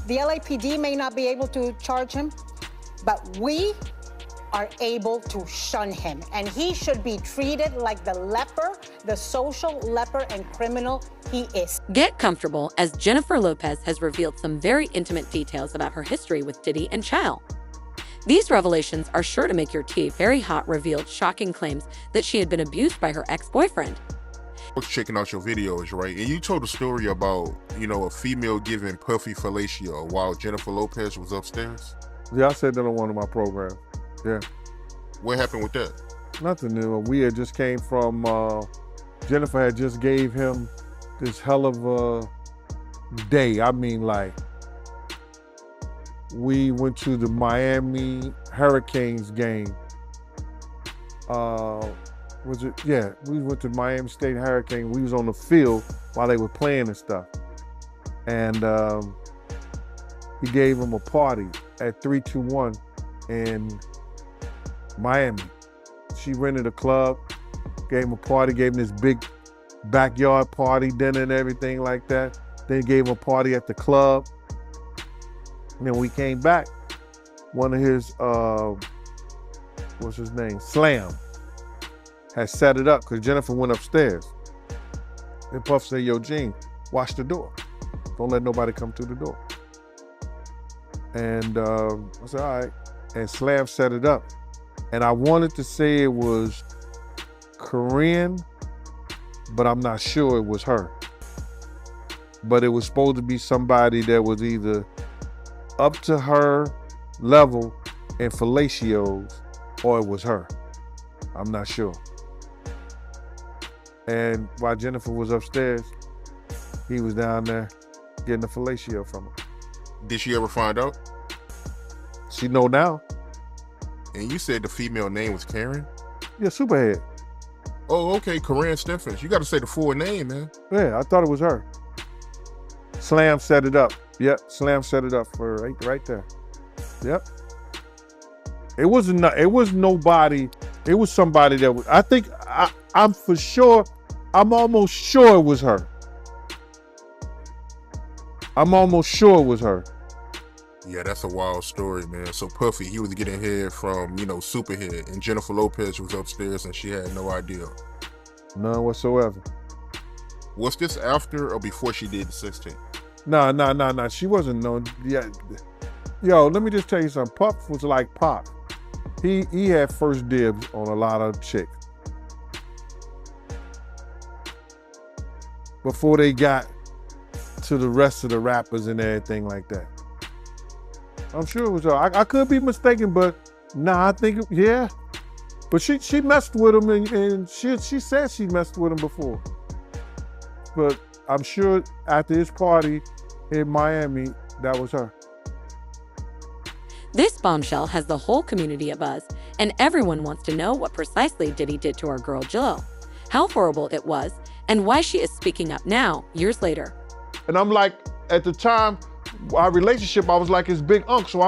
The LAPD may not be able to charge him, but we are able to shun him. And he should be treated like the leper, the social leper and criminal he is. Get comfortable, as Jennifer Lopez has revealed some very intimate details about her history with Diddy and Child. These revelations are sure to make your tea very hot. Revealed shocking claims that she had been abused by her ex-boyfriend. I was checking out your videos, right? And you told a story about, a female giving Puffy fellatio while Jennifer Lopez was upstairs. Yeah, I said that on one of my programs. Yeah. What happened with that? Nothing new. We had just came from, Jennifer had just gave him this hell of a day. I mean, like, we went to the Miami Hurricanes game. Was it? Yeah, we went to Miami State Hurricane. We was on the field while they were playing and stuff. And he gave him a party at 321 in Miami. She rented a club, gave him a party, gave him this big backyard party, dinner and everything like that. Then gave him a party at the club. And then we came back, one of his, what's his name? Slam had set it up because Jennifer went upstairs. And Puff said, yo, Gene, watch the door. Don't let nobody come through the door. And I said, all right. And Slam set it up. And I wanted to say it was Korean, but I'm not sure it was her. But it was supposed to be somebody that was either up to her level in fellatios, or it was her. I'm not sure. And while Jennifer was upstairs, he was down there getting a fellatio from her. Did she ever find out? She know now. And you said the female name was Karen? Yeah, Superhead. Oh, okay, Corinne Stephens. You got to say the full name, man. Yeah, I thought it was her. Slam set it up. Yep, Slam set it up for right there. Yep. It was nobody. It was somebody that was, I'm for sure, I'm almost sure it was her. I'm almost sure it was her. Yeah, that's a wild story, man. So Puffy, he was getting head from, Superhead, and Jennifer Lopez was upstairs and she had no idea. None whatsoever. Was this after or before she did the 16? Nah. She wasn't known. Yeah. Yo, let me just tell you something. Puff was like Pop. He had first dibs on a lot of chicks. Before they got to the rest of the rappers and everything like that. I'm sure it was her. I could be mistaken, but nah, I think, yeah. But she messed with him and she said she messed with him before. But I'm sure after his party in Miami, that was her. This bombshell has the whole community abuzz, and everyone wants to know what precisely Diddy did to our girl Jill, how horrible it was, and why she is speaking up now, years later. And I'm like, at the time, our relationship, I was like his big uncle, so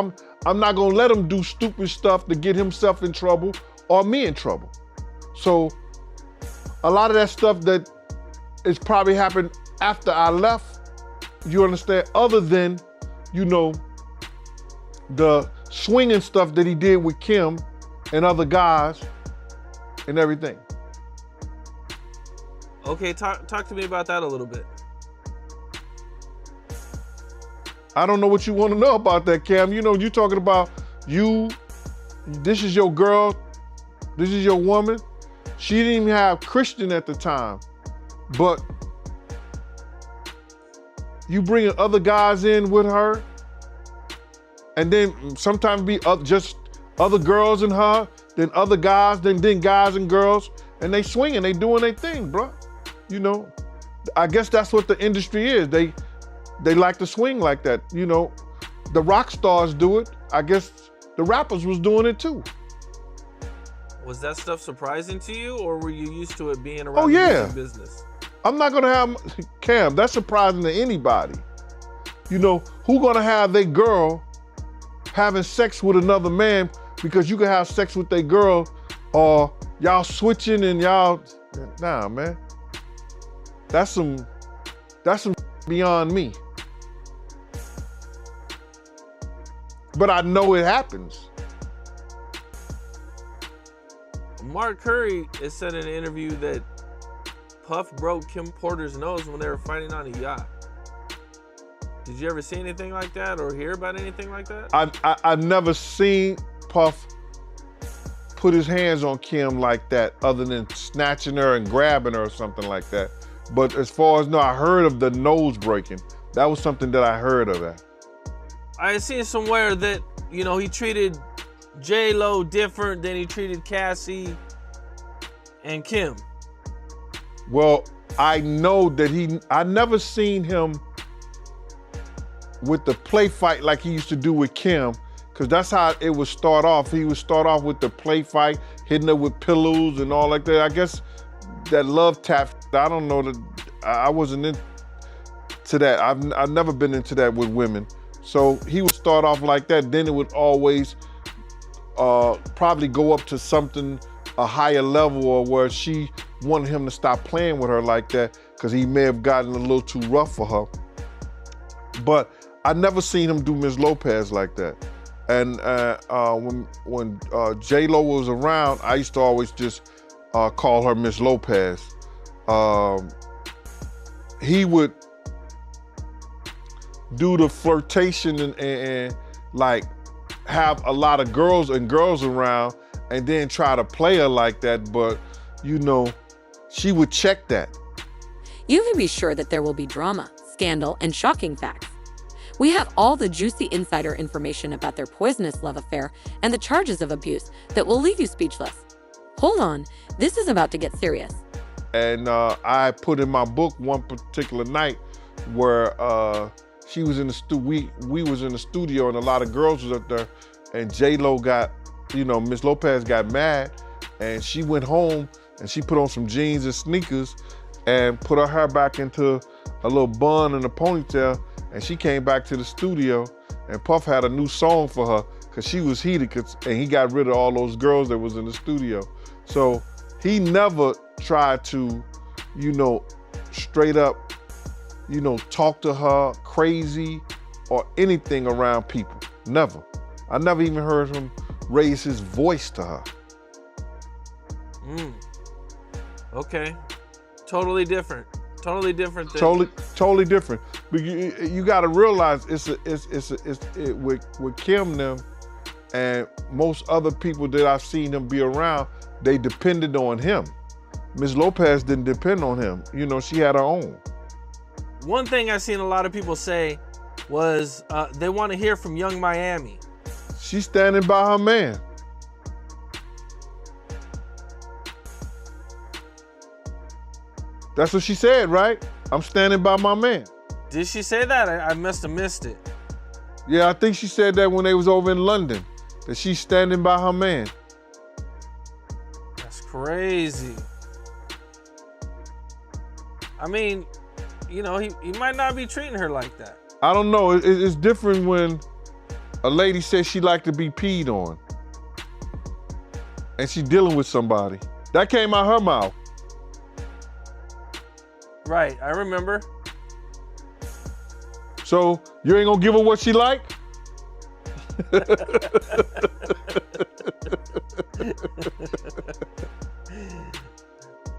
I'm not gonna let him do stupid stuff to get himself in trouble or me in trouble. So a lot of that stuff that is probably happened after I left, you understand, other than, the swinging stuff that he did with Kim and other guys and everything. Okay, talk to me about that a little bit. I don't know what you want to know about that, Cam. You're talking about this is your girl, this is your woman. She didn't even have Christian at the time, but you bringing other guys in with her, and then sometimes be just other girls and her, then other guys, then guys and girls, and they swinging, they doing their thing, bro. I guess that's what the industry is. They like to swing like that. The rock stars do it. I guess the rappers was doing it too. Was that stuff surprising to you, or were you used to it being around the music business? I'm not gonna have, Cam, that's surprising to anybody. Who gonna have their girl having sex with another man because you can have sex with their girl, or y'all switching and y'all, nah, man. That's some beyond me. but I know it happens. Mark Curry has said in an interview that Puff broke Kim Porter's nose when they were fighting on a yacht. Did you ever see anything like that or hear about anything like that? I've never seen Puff put his hands on Kim like that, other than snatching her and grabbing her or something like that. But as far as no, I heard of the nose breaking. That was something that I heard of that. I had seen somewhere that, you know, he treated J-Lo different than he treated Cassie and Kim. Well, I know that I never seen him with the play fight like he used to do with Kim, because that's how it would start off. He would start off with the play fight, hitting her with pillows and all like that. I guess that love tap, I don't know, that I wasn't into that. I've never been into that with women. So he would start off like that, then it would always probably go up to something, a higher level, or where she wanted him to stop playing with her like that because he may have gotten a little too rough for her. But I never seen him do Ms. Lopez like that. And when J-Lo was around, I used to always just call her Ms. Lopez. He would do the flirtation and like have a lot of girls around and then try to play her like that, but you know, she would check that. You can be sure that there will be drama, scandal, and shocking facts. We have all the juicy insider information about their poisonous love affair and the charges of abuse that will leave you speechless. Hold on, this is about to get serious. And I put in my book one particular night where she was in the we was in the studio and a lot of girls was up there, and J-Lo got, you know, Miss Lopez got mad, and she went home and she put on some jeans and sneakers and put her hair back into a little bun and a ponytail, and she came back to the studio, and Puff had a new song for her because she was heated, and he got rid of all those girls that was in the studio. So he never tried to, you know, straight up, you know, talk to her crazy or anything around people. Never. I never even heard him raise his voice to her. Okay. Totally different. Totally different thing. Totally different. But you got to realize with Kim them and most other people that I've seen him be around, they depended on him. Ms. Lopez didn't depend on him. You know, she had her own. One thing I've seen a lot of people say was they want to hear from Young Miami. She's standing by her man. That's what she said, right? I'm standing by my man. Did she say that? I must have missed it. Yeah, I think she said that when they was over in London, that she's standing by her man. That's crazy. I mean, you know, he might not be treating her like that. I don't know. It's different when a lady says she like to be peed on and she dealing with somebody. That came out her mouth. Right, I remember. So you ain't gonna give her what she like?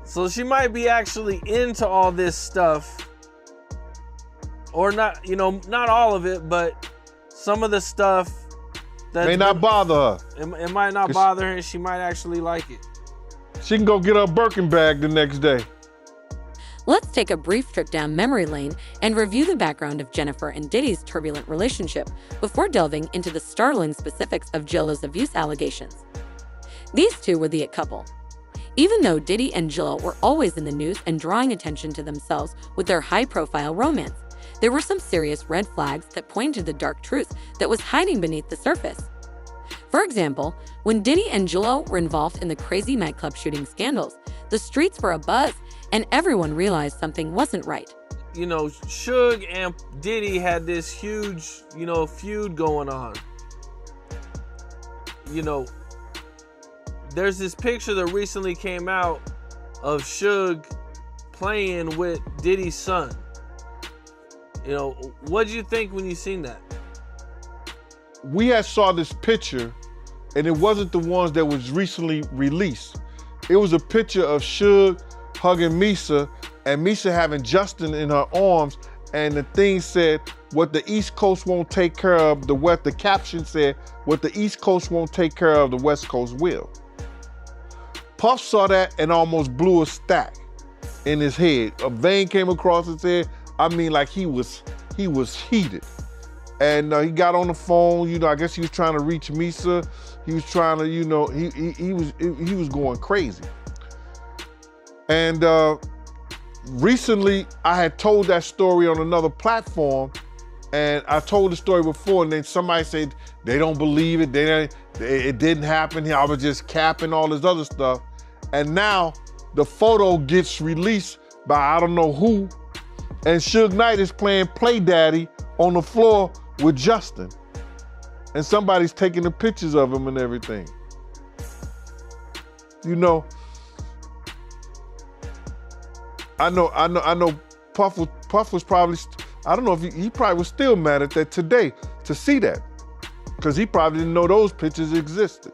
So she might be actually into all this stuff, or not, you know, not all of it, but some of the stuff that may not bother her. It might not bother her, and she might actually like it. She can go get her Birkin bag the next day. Let's take a brief trip down memory lane and review the background of Jennifer and Diddy's turbulent relationship before delving into the startling specifics of J-Lo's abuse allegations. These two were the it couple. Even though Diddy and J-Lo were always in the news and drawing attention to themselves with their high-profile romance, there were some serious red flags that pointed to the dark truth that was hiding beneath the surface. For example, when Diddy and J-Lo were involved in the crazy nightclub shooting scandals, the streets were abuzz and everyone realized something wasn't right. You know, Suge and Diddy had this huge, you know, feud going on. You know, there's this picture that recently came out of Suge playing with Diddy's son. You know, what did you think when you seen that? we had saw this picture, and it wasn't the ones that was recently released. It was a picture of Suge hugging Misa, and Misa having Justin in her arms, and the thing said, what the East Coast won't take care of, the caption said, what the East Coast won't take care of, the West Coast will. Puff saw that and almost blew a stack in his head. A vein came across his head. I mean, like he was heated. And he got on the phone, you know, I guess he was trying to reach Misa. He was trying to, you know, he was going crazy. And recently, I had told that story on another platform, and I told the story before, and then somebody said they don't believe it, it didn't happen. I was just capping all this other stuff. And now the photo gets released by I don't know who, and Suge Knight is playing Play Daddy on the floor with Justin. And somebody's taking the pictures of him and everything. You know, I know Puff was probably, I don't know if he probably was still mad at that today to see that, because he probably didn't know those pictures existed.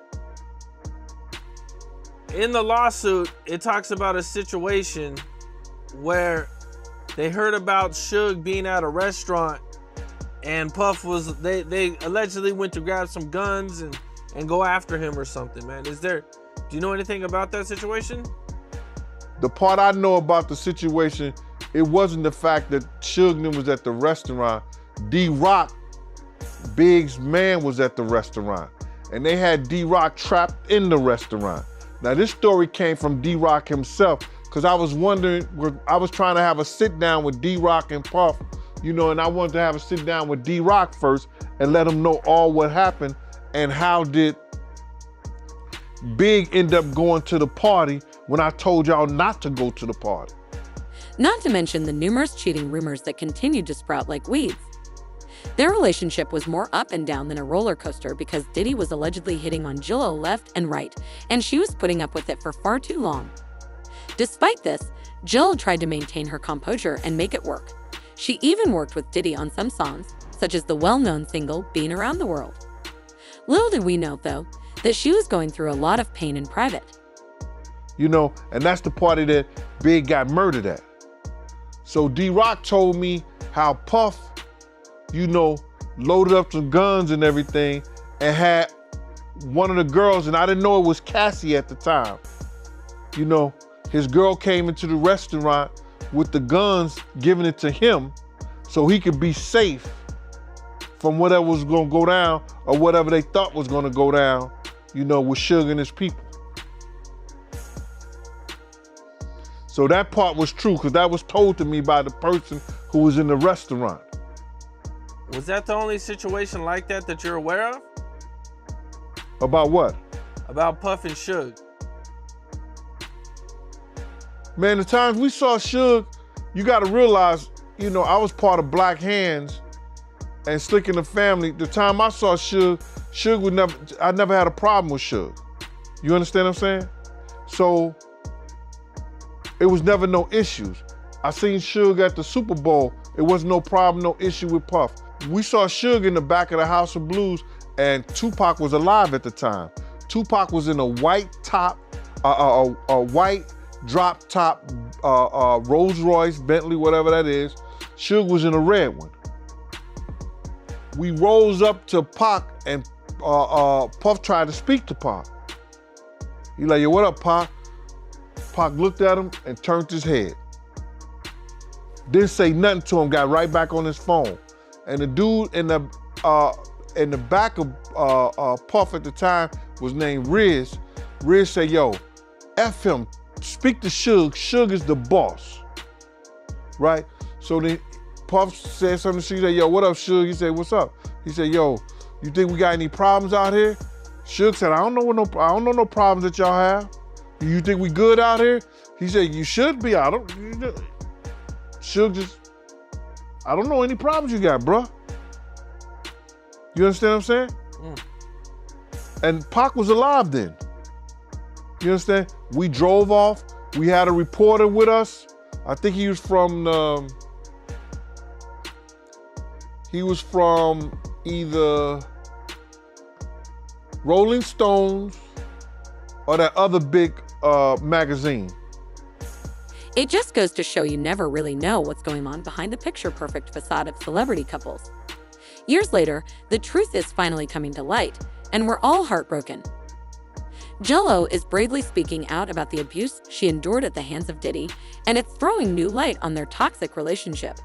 In the lawsuit, it talks about a situation where they heard about Suge being at a restaurant, and Puff was, they allegedly went to grab some guns and go after him or something, man. Do you know anything about that situation? The part I know about the situation, it wasn't the fact that Suge was at the restaurant. D-Rock, Big's man, was at the restaurant, and they had D-Rock trapped in the restaurant. Now this story came from D-Rock himself, because I was wondering, I was trying to have a sit down with D-Rock and Puff, you know, and I wanted to have a sit down with D-Rock first and let him know all what happened and how did Big end up going to the party when I told y'all not to go to the party. Not to mention the numerous cheating rumors that continued to sprout like weeds. Their relationship was more up and down than a roller coaster because Diddy was allegedly hitting on Jill left and right, and she was putting up with it for far too long. Despite this, Jill tried to maintain her composure and make it work. She even worked with Diddy on some songs, such as the well-known single Being Around the World. Little did we know, though, that she was going through a lot of pain in private. You know, and that's the party that Big got murdered at. So D-Rock told me how Puff, you know, loaded up some guns and everything and had one of the girls, and I didn't know it was Cassie at the time. You know, his girl came into the restaurant with the guns, giving it to him so he could be safe from whatever was gonna go down or whatever they thought was gonna go down, you know, with Suge and his people. So that part was true, because that was told to me by the person who was in the restaurant. Was that the only situation like that you're aware of? About what? About Puff and Suge. Man, the times we saw Suge, you gotta realize, you know, I was part of Black Hands and Slick in the Family. The time I saw Suge I never had a problem with Suge. You understand what I'm saying? So, it was never no issues. I seen Suge at the Super Bowl. It was no problem, no issue with Puff. We saw Suge in the back of the House of Blues, and Tupac was alive at the time. Tupac was in a white top, a white drop top Rolls Royce, Bentley, whatever that is. Suge was in a red one. We rose up to Pac, and Puff tried to speak to Pac. He like, yo, what up, Pac? Pac looked at him and turned his head. Didn't say nothing to him, got right back on his phone. And the dude in the back of Puff at the time was named Riz. Riz said, yo, F him, speak to Suge. Suge is the boss, right? So then Puff said something to Suge, he said, yo, what up, Suge? He said, what's up? He said, yo, you think we got any problems out here? Suge said, I don't know no problems that y'all have. You think we good out here? He said, you should be. Suge just, I don't know any problems you got, bruh. You understand what I'm saying? Mm. And Pac was alive then. You understand? We drove off. We had a reporter with us. I think he was from either Rolling Stones, or that other big magazine. It just goes to show you never really know what's going on behind the picture-perfect facade of celebrity couples. Years later, the truth is finally coming to light, and we're all heartbroken. J.Lo is bravely speaking out about the abuse she endured at the hands of Diddy, and it's throwing new light on their toxic relationship.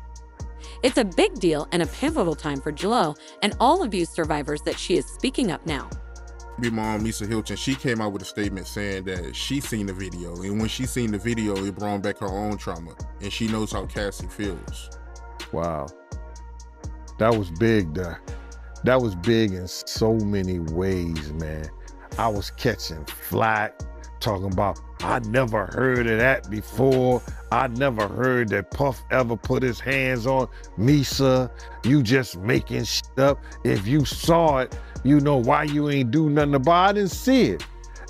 It's a big deal and a pivotal time for J.Lo and all abuse survivors that she is speaking up now. My mom, Lisa Hilton, she came out with a statement saying that she seen the video, and when she seen the video, it brought back her own trauma, and she knows how Cassie feels. Wow. That was big, that was big in so many ways, man. I was catching flack, talking about, I never heard of that before. I never heard that Puff ever put his hands on Misa. You just making shit up. If you saw it, you know why you ain't do nothing about it. I didn't see it.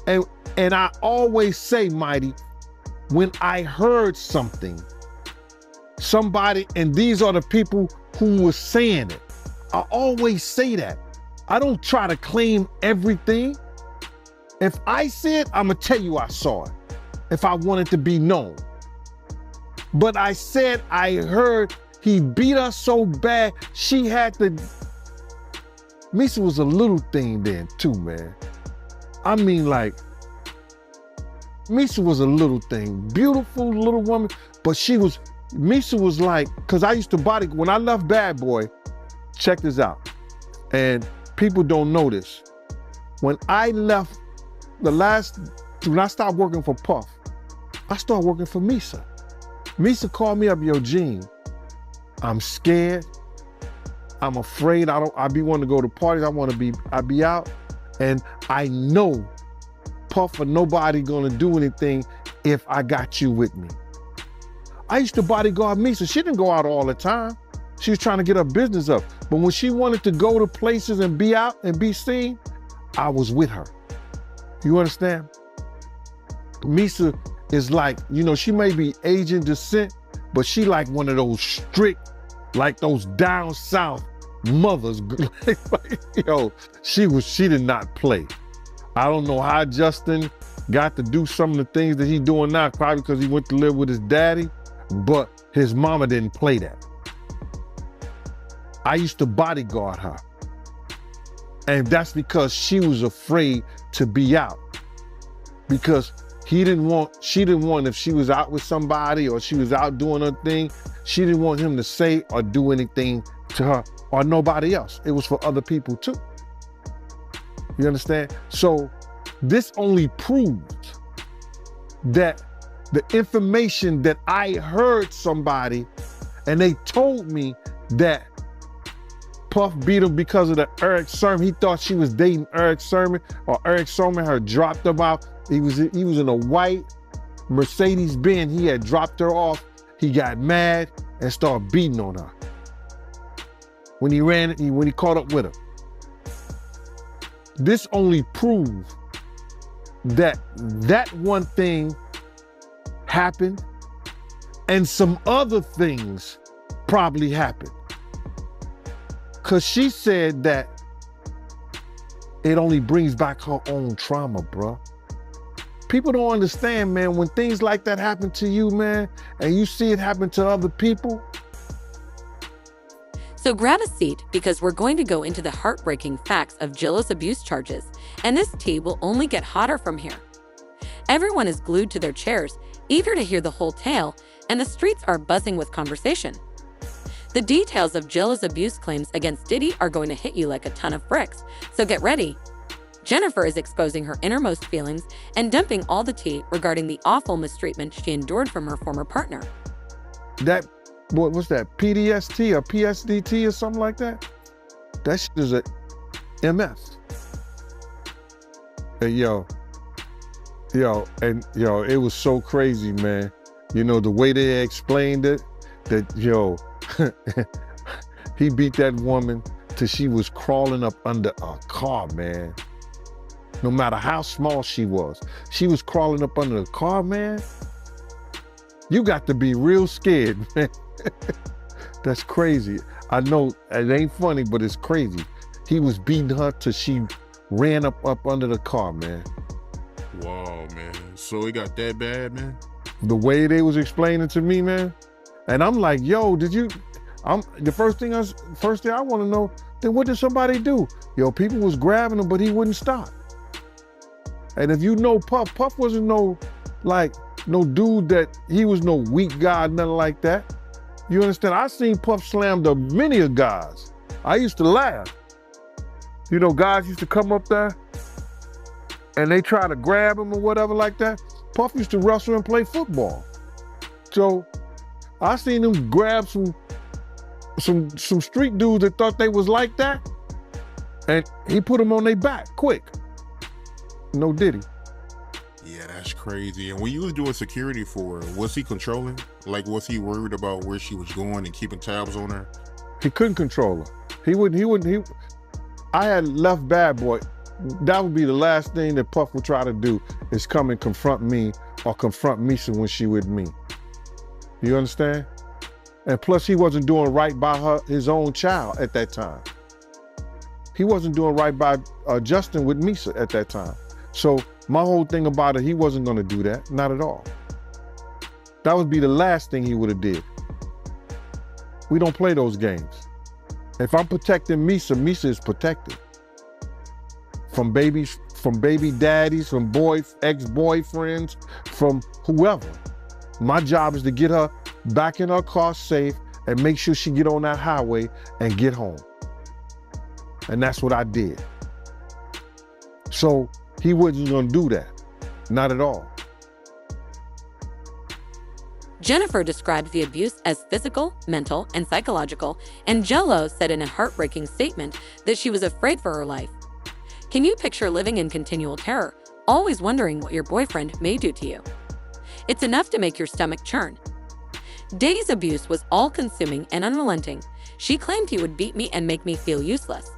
And I always say, Mighty, when I heard something, somebody, and these are the people who was saying it, I always say that. I don't try to claim everything. If I see it, I'm gonna tell you I saw it, if I want it to be known. But I said I heard he beat her so bad, she had to. Misa was a little thing then too, man. I mean, like, Misa was a little thing, beautiful little woman, but Misa was like, cause I used to body, when I left Bad Boy, check this out, and people don't know this. When I left when I stopped working for Puff, I started working for Misa. Misa called me up, yo, Gene, I'm scared, I'm afraid, I be wanting to go to parties, I be out, and I know Puff or nobody gonna do anything if I got you with me. I used to bodyguard Misa. She didn't go out all the time. She was trying to get her business up. But when she wanted to go to places and be out and be seen, I was with her. You understand? Misa is like, you know, she may be Asian descent, but she like one of those strict, like those down south mothers. Yo, she did not play. I don't know how Justin got to do some of the things that he's doing now, probably because he went to live with his daddy, but his mama didn't play that. I used to bodyguard her. And that's because she was afraid to be out. Because she didn't want, if she was out with somebody or she was out doing her thing, she didn't want him to say or do anything to her or nobody else. It was for other people too. You understand? So this only proves that the information that I heard somebody and they told me that Puff beat him because of the Eric Sermon. He thought she was dating Eric Sermon, or Eric Sermon had dropped him out. He was in a white Mercedes-Benz. He had dropped her off. He got mad and started beating on her. When he caught up with her. This only proves that one thing happened and some other things probably happened. Cause she said that it only brings back her own trauma, bruh. People don't understand, man, when things like that happen to you, man, and you see it happen to other people. So grab a seat, because we're going to go into the heartbreaking facts of J.Lo's abuse charges, and this tea will only get hotter from here. Everyone is glued to their chairs, eager to hear the whole tale, and the streets are buzzing with conversation. The details of J.Lo's abuse claims against Diddy are going to hit you like a ton of bricks, so get ready. Jennifer is exposing her innermost feelings and dumping all the tea regarding the awful mistreatment she endured from her former partner. What's that, PDST or PSDT or something like that? That shit is a MS. And it was so crazy, man. You know, the way they explained it, that, he beat that woman till she was crawling up under a car, man. No matter how small she was crawling up under the car, man. You got to be real scared, man. That's crazy. I know it ain't funny, but it's crazy. He was beating her till she ran up under the car, man. Wow, man. So it got that bad, man? The way they was explaining to me, man. And I'm like, yo, the first thing I want to know, then what did somebody do? Yo, people was grabbing him, but he wouldn't stop. And if you know Puff wasn't no dude that, he was no weak guy, nothing like that. You understand? I seen Puff slam to many of guys. I used to laugh. You know, guys used to come up there and they try to grab him or whatever like that. Puff used to wrestle and play football. So I seen him grab some street dudes that thought they was like that, and he put them on their back quick. No Diddy. Yeah, that's crazy. And when you was doing security for her, was he controlling? Like, was he worried about where she was going and keeping tabs on her? He couldn't control her. I had left Bad Boy. That would be the last thing that Puff would try to do, is come and confront me or confront Misa when she with me. You understand? And plus, he wasn't doing right by his own child at that time. He wasn't doing right by Justin with Misa at that time. So my whole thing about it, he wasn't gonna do that, not at all. That would be the last thing he would have did. We don't play those games. If I'm protecting Misa, Misa is protected. From baby daddies, from ex-boyfriends, from whoever. My job is to get her back in her car safe and make sure she get on that highway and get home. And that's what I did. So he wasn't gonna do that, not at all. Jennifer described the abuse as physical, mental, and psychological, and Jello said in a heartbreaking statement that she was afraid for her life. Can you picture living in continual terror, always wondering what your boyfriend may do to you? It's enough to make your stomach churn. Diddy's abuse was all-consuming and unrelenting. She claimed he would beat me and make me feel useless.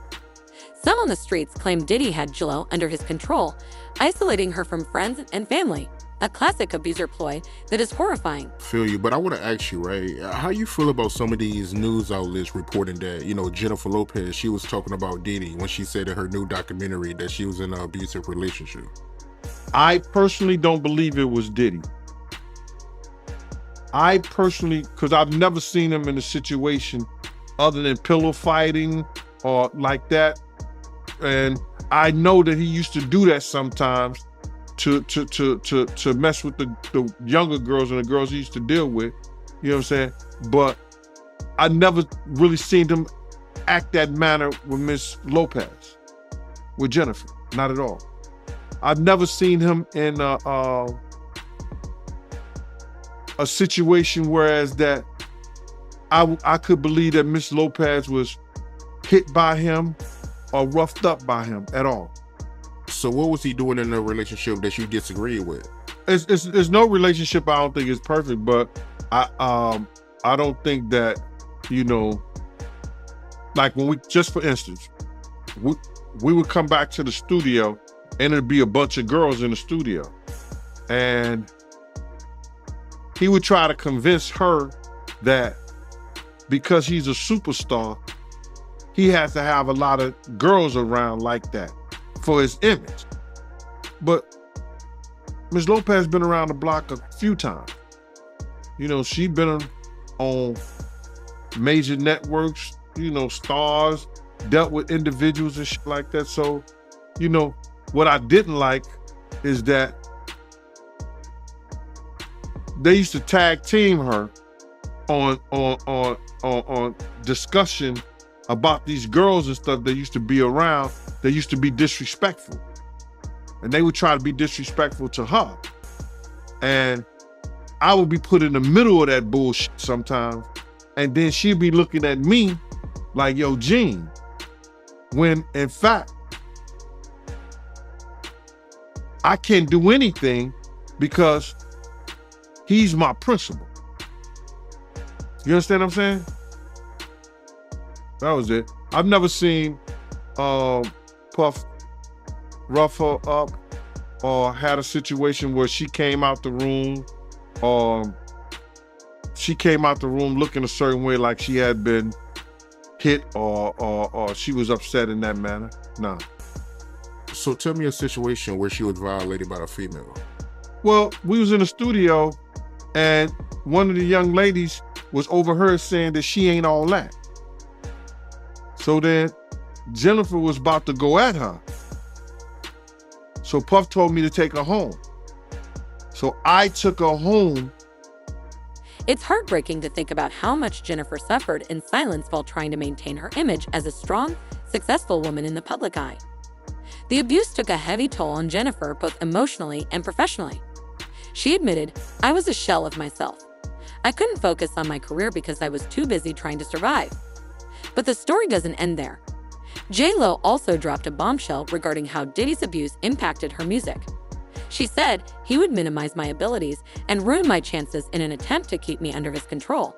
Some on the streets claimed Diddy had Jello under his control, isolating her from friends and family, a classic abuser ploy that is horrifying. Feel you, but I want to ask you, right? How you feel about some of these news outlets reporting that, Jennifer Lopez, she was talking about Diddy when she said in her new documentary that she was in an abusive relationship? I personally don't believe it was Diddy. Because I've never seen him in a situation other than pillow fighting or like that. And I know that he used to do that sometimes to mess with the younger girls and the girls he used to deal with. You know what I'm saying? But I never really seen him act that manner with Miss Lopez, with Jennifer, not at all. I've never seen him in a situation whereas that I could believe that Miss Lopez was hit by him or roughed up by him at all. So what was he doing in a relationship that you disagreed with? It's no relationship I don't think is perfect, but I don't think that, like when just for instance, we would come back to the studio and it'd be a bunch of girls in the studio. And he would try to convince her that because he's a superstar, he has to have a lot of girls around like that for his image. But Ms. Lopez been around the block a few times. She been on major networks, stars, dealt with individuals and shit like that. So, what I didn't like is that they used to tag team her on discussion about these girls and stuff that used to be around that used to be disrespectful. And they would try to be disrespectful to her. And I would be put in the middle of that bullshit sometimes. And then she'd be looking at me like, yo, Gene. When in fact, I can't do anything because he's my principal. You understand what I'm saying? That was it. I've never seen Puff rough her up or had a situation where she came out the room looking a certain way, like she had been hit or she was upset in that manner. No. So tell me a situation where she was violated by a female. Well, we was in the studio and one of the young ladies was overheard saying that she ain't all that. So then Jennifer was about to go at her. So Puff told me to take her home. So I took her home. It's heartbreaking to think about how much Jennifer suffered in silence while trying to maintain her image as a strong, successful woman in the public eye. The abuse took a heavy toll on Jennifer both emotionally and professionally. She admitted, "I was a shell of myself. I couldn't focus on my career because I was too busy trying to survive." But the story doesn't end there. J-Lo also dropped a bombshell regarding how Diddy's abuse impacted her music. She said, "He would minimize my abilities and ruin my chances in an attempt to keep me under his control."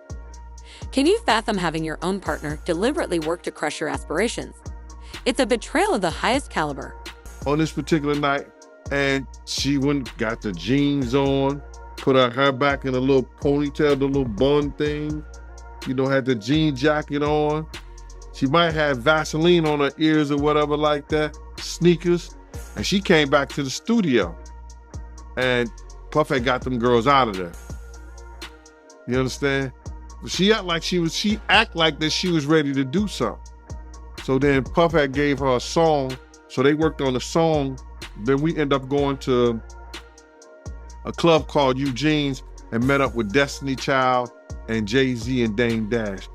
Can you fathom having your own partner deliberately work to crush your aspirations? It's a betrayal of the highest caliber. On this particular night, and she got the jeans on, put her hair back in a little ponytail, the little bun thing, had the jean jacket on. She might have Vaseline on her ears or whatever like that, sneakers. And she came back to the studio and Puff had got them girls out of there. You understand? She act like that she was ready to do something. So then Puff had gave her a song. So they worked on the song. Then we end up going to a club called Eugene's and met up with Destiny Child and Jay-Z and Dame Dash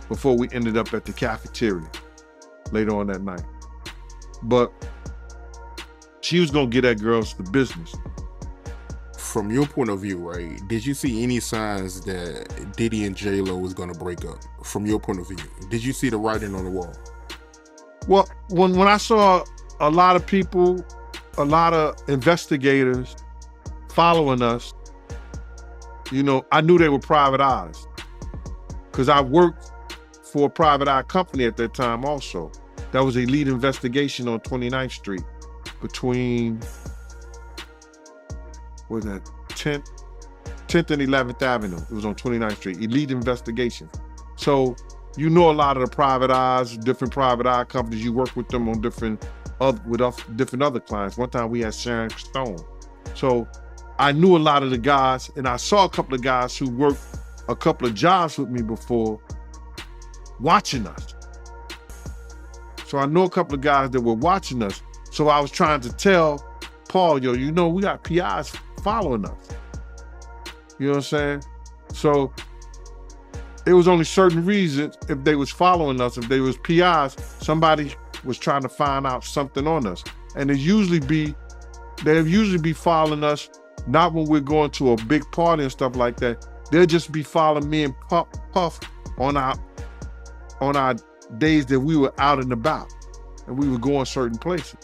before we ended up at the cafeteria later on that night. But she was gonna get that girls the business. From your point of view, right, did you see any signs that Diddy and J-Lo was gonna break up? From your point of view, did you see the writing on the wall? Well, when I saw a lot of people, a lot of investigators following us, I knew they were private eyes because I worked for a private eye company at that time also. That was Elite Investigation on 29th Street between, 10th and 11th Avenue. It was on 29th Street, Elite Investigation. So a lot of the private eyes, different private eye companies, you work with them on different other clients. One time we had Sharon Stone. So I knew a lot of the guys, and I saw a couple of guys who worked a couple of jobs with me before watching us. So I know a couple of guys that were watching us. So I was trying to tell Paul, we got PIs following us. You know what I'm saying? So it was only certain reasons if they was following us, if they was PIs, somebody was trying to find out something on us. And they'll usually be following us, not when we're going to a big party and stuff like that. They'll just be following me and Puff on our days that we were out and about and we were going certain places.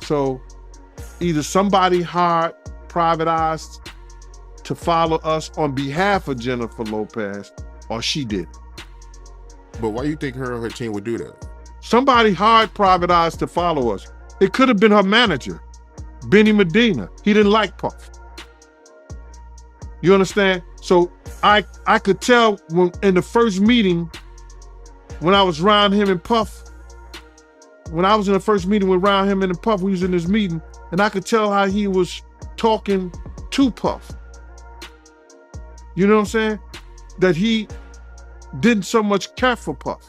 So either somebody hired private eyes to follow us on behalf of Jennifer Lopez, or she did. But why do you think her and her team would do that? Somebody hired private eyes to follow us. It could have been her manager, Benny Medina. He didn't like Puff. You understand? So I could tell in the first meeting, when I was around him and Puff, when I was in the first meeting with around him and Puff, we was in this meeting, and I could tell how he was talking to Puff. You know what I'm saying? That he didn't so much care for Puff.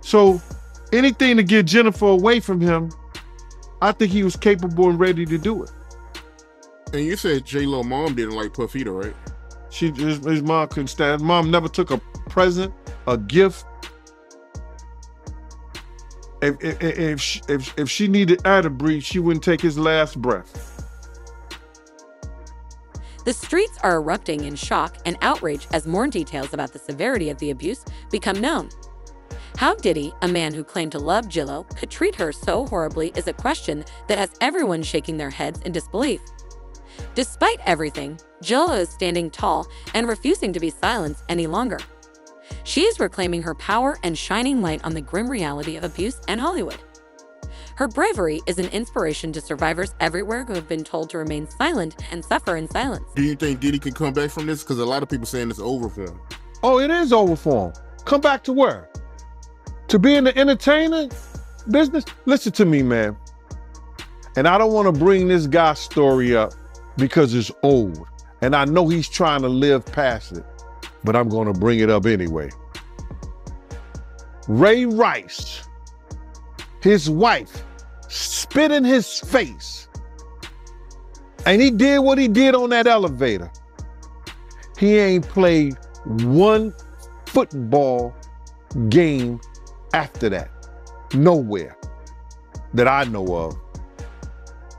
So anything to get Jennifer away from him, I think he was capable and ready to do it. And you said J-Lo mom didn't like Puff either, right? His mom couldn't stand. Mom never took a present, a gift. If she needed air to breathe, she wouldn't take his last breath. The streets are erupting in shock and outrage as more details about the severity of the abuse become known. How Diddy, a man who claimed to love J-Lo, could treat her so horribly is a question that has everyone shaking their heads in disbelief. Despite everything, J-Lo is standing tall and refusing to be silenced any longer. She is reclaiming her power and shining light on the grim reality of abuse and Hollywood. Her bravery is an inspiration to survivors everywhere who have been told to remain silent and suffer in silence. Do you think Diddy can come back from this? Because a lot of people saying it's over for him. Oh, it is over for him. Come back to where? To being the entertainer? business, listen to me, man. And I don't want to bring this guy's story up because it's old. And I know he's trying to live past it, but I'm going to bring it up anyway. Ray Rice, his wife, spit in his face. And he did what he did on that elevator. He ain't played one football game after that. Nowhere that I know of.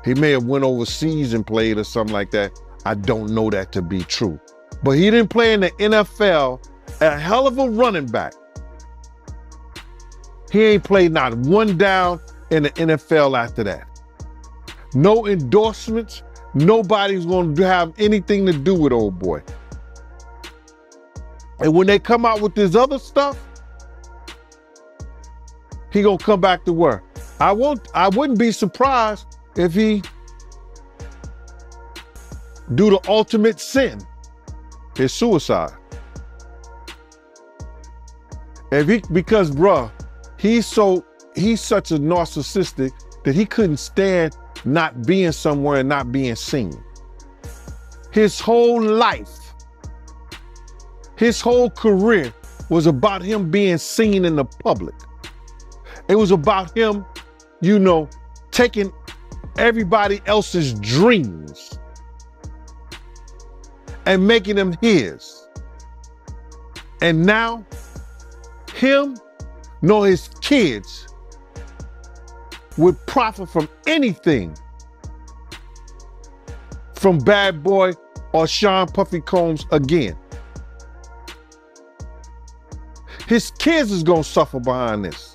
He may have went overseas and played or something like that. I don't know that to be true. But he didn't play in the NFL, a hell of a running back. He ain't played not one down in the NFL after that. No endorsements. Nobody's going to have anything to do with old boy. And when they come out with this other stuff, he gonna come back to work. I wouldn't be surprised if he do the ultimate sin, his suicide. Because bruh, he's such a narcissistic that he couldn't stand not being somewhere and not being seen. His whole life, his whole career was about him being seen in the public. It was about him, taking everybody else's dreams and making them his. And now, him nor his kids would profit from anything from Bad Boy or Sean Puffy Combs again. His kids is gonna suffer behind this.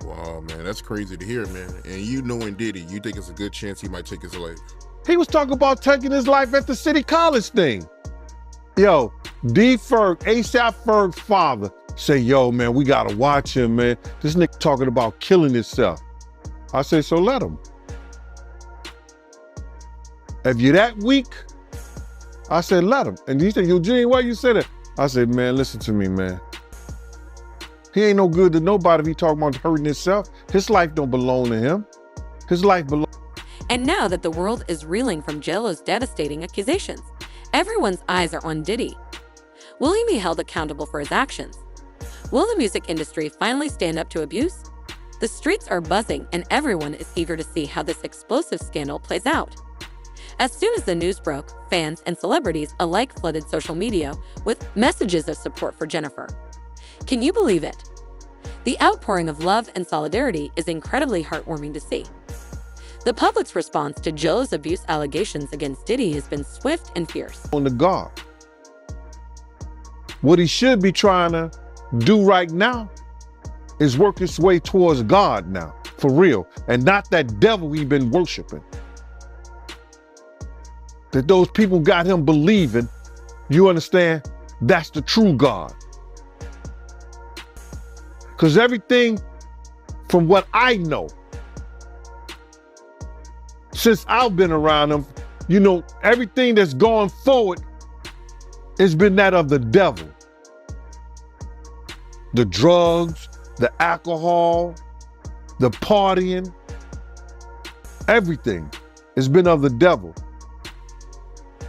Wow, man, that's crazy to hear, man. And knowing Diddy, you think it's a good chance he might take his life? He was talking about taking his life at the City College thing. Yo, D. Ferg, ASAP Ferg's father, say, yo, man, we gotta watch him, man. This nigga talking about killing himself. I say, so let him. If you're that weak, I said, let him. And he said, Eugene, why you say that? I said, man, listen to me, man. He ain't no good to nobody if he talking about hurting himself. His life don't belong to him. His life belongs. And now that the world is reeling from J.Lo's devastating accusations, everyone's eyes are on Diddy. Will he be held accountable for his actions? Will the music industry finally stand up to abuse? The streets are buzzing and everyone is eager to see how this explosive scandal plays out. As soon as the news broke, fans and celebrities alike flooded social media with messages of support for Jennifer. Can you believe it? The outpouring of love and solidarity is incredibly heartwarming to see. The public's response to J.Lo's abuse allegations against Diddy has been swift and fierce. On the guard. What he should be trying to do right now is work his way towards God now, for real, and not that devil we've been worshiping. That those people got him believing, you understand, that's the true God. Because everything from what I know, since I've been around him, everything that's gone forward has been that of the devil. The drugs, the alcohol, the partying, everything has been of the devil.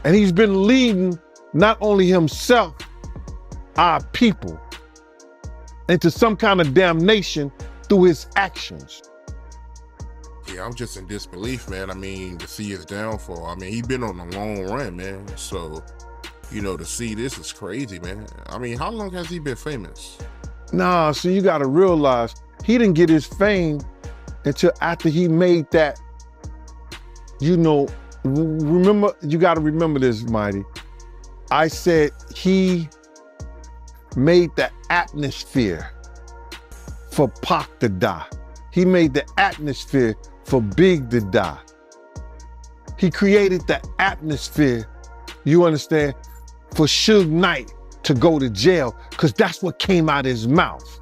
And he's been leading not only himself, our people, into some kind of damnation through his actions. Yeah, I'm just in disbelief, man. I mean, to see his downfall. I mean, he's been on a long run, man. So, to see this is crazy, man. I mean, how long has he been famous? Nah, so you gotta realize, he didn't get his fame until after he made that, remember, you gotta remember this, Mighty. I said he made the atmosphere for Pac to die. He made the atmosphere for Big to die. He created the atmosphere, you understand, for Suge Knight to go to jail, because that's what came out of his mouth.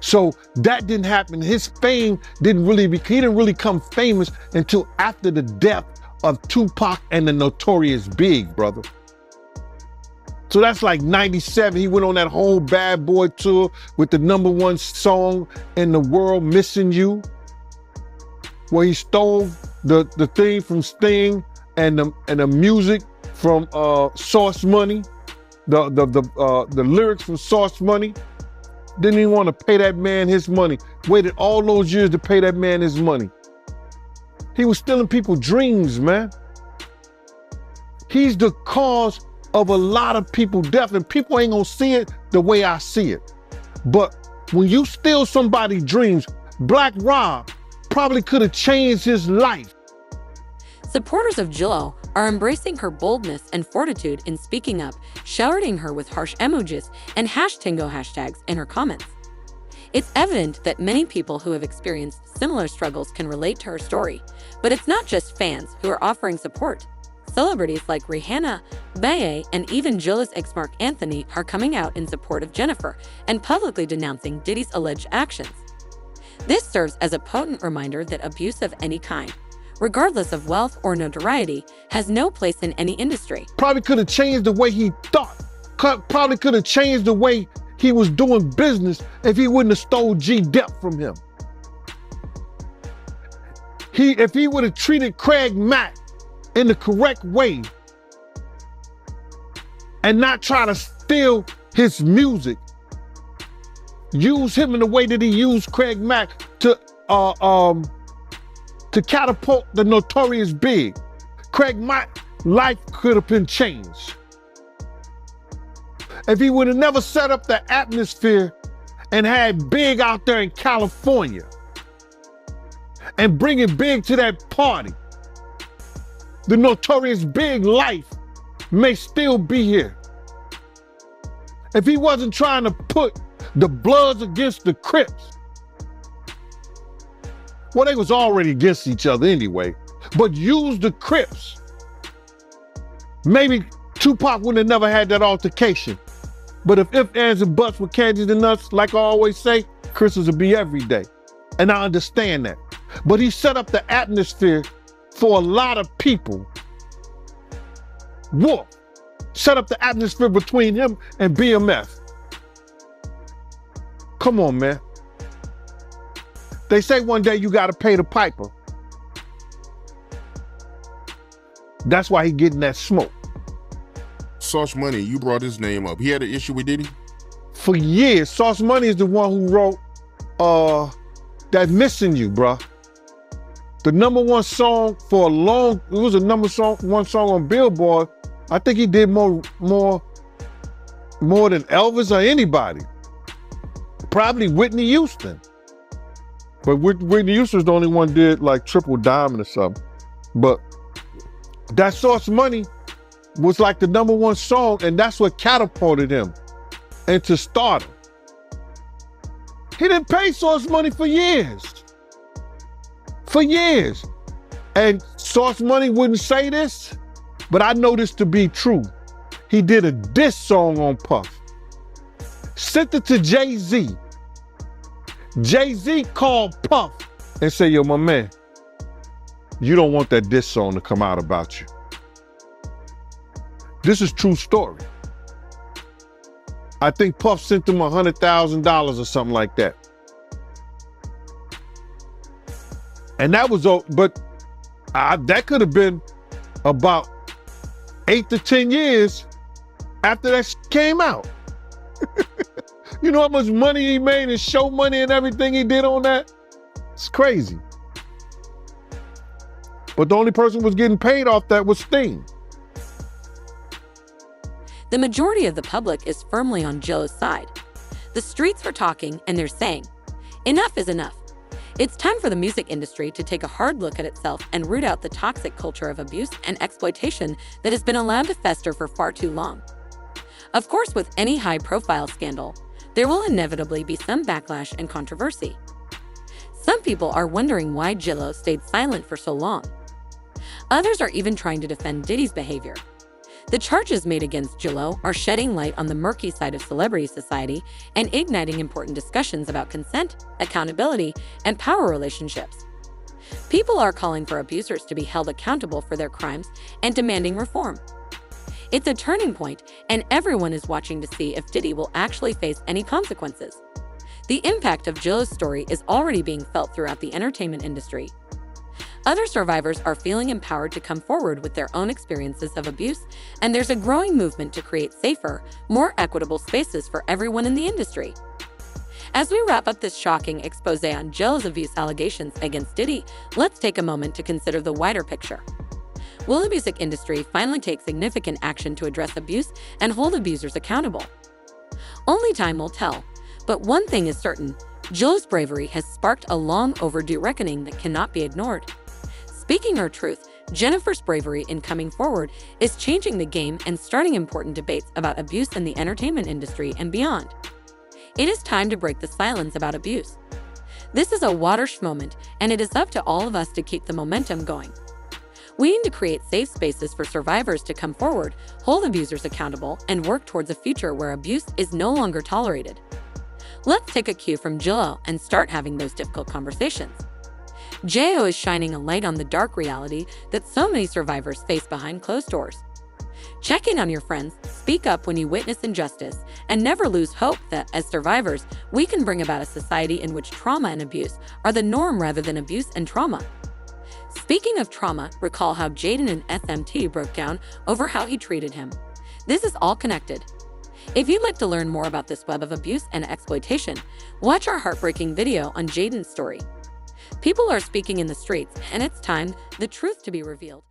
So that didn't happen. His fame he didn't really come famous until after the death of Tupac and the Notorious Big, brother. So that's like 97. He went on that whole Bad Boy tour with the #1 song in the world, Missing You, where he stole the theme from Sting and the music from Source Money, the lyrics from Source Money. Didn't even want to pay that man his money. Waited all those years to pay that man his money. He was stealing people's dreams, man. He's the cause of a lot of people's death, and people ain't gonna see it the way I see it. But when you steal somebody's dreams, Black Rob probably could have changed his life. Supporters of J.Lo are embracing her boldness and fortitude in speaking up, showering her with harsh emojis and #Tingo hashtags in her comments. It's evident that many people who have experienced similar struggles can relate to her story, but it's not just fans who are offering support. Celebrities like Rihanna, Beye, and even J.Lo's ex Marc Anthony are coming out in support of Jennifer and publicly denouncing Diddy's alleged actions. This serves as a potent reminder that abuse of any kind, regardless of wealth or notoriety, has no place in any industry. Probably could have changed the way he thought. Probably could have changed the way he was doing business if he wouldn't have stole G-Dep from him. If he would have treated Craig Mack in the correct way and not try to steal his music, use him in the way that he used Craig Mack to catapult the Notorious Big, Craig Mack's life could have been changed. If he would have never set up the atmosphere and had Big out there in California and bringing Big to that party, the Notorious Big life may still be here. If he wasn't trying to put the Bloods against the Crips, well, they was already against each other anyway, but use the Crips, maybe Tupac wouldn't have never had that altercation. But if ands, and buts were candies and nuts, like I always say, Christmas would be every day. And I understand that. But he set up the atmosphere for a lot of people. Wolf set up the atmosphere between him and BMF. Come on, man. They say one day you gotta pay the piper. That's why he getting that smoke. Sauce Money, you brought his name up. He had an issue with Diddy? For years, Sauce Money is the one who wrote that Missing You, bruh. The #1 song for a long, it was a #1 song on Billboard. I think he did more than Elvis or anybody. Probably Whitney Houston. But Whitney Houston's the only one did like Triple Diamond or something. But that Sauce Money was like the #1 song, and that's what catapulted him into stardom. He didn't pay Sauce Money for years. For years. And Sauce Money wouldn't say this, but I know this to be true. He did a diss song on Puff. Sent it to Jay-Z. Jay-Z called Puff and said, yo, my man, you don't want that diss song to come out about you. This is true story. I think Puff sent him $100,000 or something like that. And that was, but that could have been about 8 to 10 years after that came out. You know how much money he made and show money and everything he did on that? It's crazy. But the only person who was getting paid off that was Sting. The majority of the public is firmly on J.Lo's side. The streets are talking and they're saying, enough is enough. It's time for the music industry to take a hard look at itself and root out the toxic culture of abuse and exploitation that has been allowed to fester for far too long. Of course, with any high-profile scandal, there will inevitably be some backlash and controversy. Some people are wondering why J.Lo stayed silent for so long. Others are even trying to defend Diddy's behavior. The charges made against J.Lo are shedding light on the murky side of celebrity society and igniting important discussions about consent, accountability, and power relationships. People are calling for abusers to be held accountable for their crimes and demanding reform. It's a turning point, and everyone is watching to see if Diddy will actually face any consequences. The impact of Jilla's story is already being felt throughout the entertainment industry. Other survivors are feeling empowered to come forward with their own experiences of abuse, and there's a growing movement to create safer, more equitable spaces for everyone in the industry. As we wrap up this shocking expose on Jilla's abuse allegations against Diddy, let's take a moment to consider the wider picture. Will the music industry finally take significant action to address abuse and hold abusers accountable? Only time will tell, but one thing is certain: Jilla's bravery has sparked a long overdue reckoning that cannot be ignored. Speaking her truth, Jennifer's bravery in coming forward is changing the game and starting important debates about abuse in the entertainment industry and beyond. It is time to break the silence about abuse. This is a watershed moment, and it is up to all of us to keep the momentum going. We need to create safe spaces for survivors to come forward, hold abusers accountable, and work towards a future where abuse is no longer tolerated. Let's take a cue from Jilla and start having those difficult conversations. Jo is shining a light on the dark reality that so many survivors face behind closed doors. Check in on your friends, speak up when you witness injustice, and never lose hope that, as survivors, we can bring about a society in which trauma and abuse are the norm rather than abuse and trauma. Speaking of trauma, recall how Jaden and SMT broke down over how he treated him. This is all connected. If you'd like to learn more about this web of abuse and exploitation, watch our heartbreaking video on Jaden's story. People are speaking in the streets, and it's time the truth to be revealed.